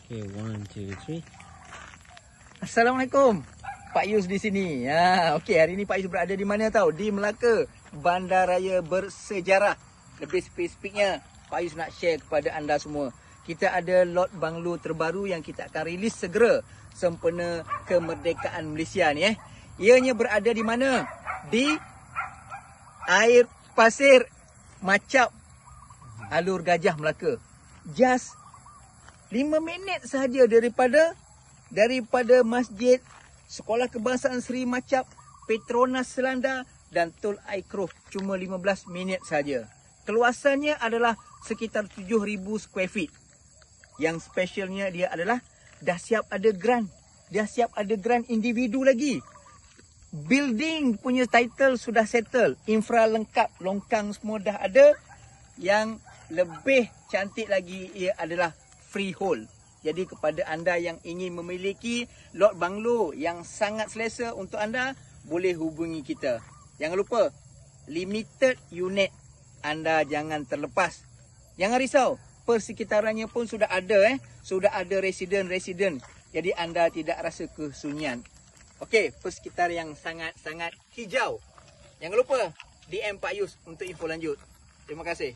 Okay, 1, 2, 3. Assalamualaikum. Pak Yus di sini. Okey, hari ni Pak Yus berada di mana tahu? Di Melaka, bandaraya bersejarah. Lebih spesifiknya, Pak Yus nak share kepada anda semua. Kita ada lot banglo terbaru yang kita akan rilis segera sempena kemerdekaan Malaysia ni. Ianya berada di mana? Di air pasir Macap, Alur Gajah, Melaka. Just 5 minit sahaja daripada Masjid Sekolah Kebangsaan Seri Macap, Petronas Selanda dan Tol Aikroh. Cuma 15 minit saja. Keluasannya adalah sekitar 7,000 square feet. Yang specialnya dia adalah dah siap ada grant. Dah siap ada grant individu lagi. Building punya title sudah settle. Infra lengkap, longkang semua dah ada. Yang lebih cantik lagi ia adalah freehold. Jadi kepada anda yang ingin memiliki lot banglo yang sangat selesa untuk anda, boleh hubungi kita. Jangan lupa, limited unit. Anda jangan terlepas. Jangan risau, persekitarannya pun sudah ada sudah ada residen-residen. Jadi anda tidak rasa kesunyian. Okey, persekitar yang sangat-sangat hijau. Jangan lupa DM Pak Yus untuk info lanjut. Terima kasih.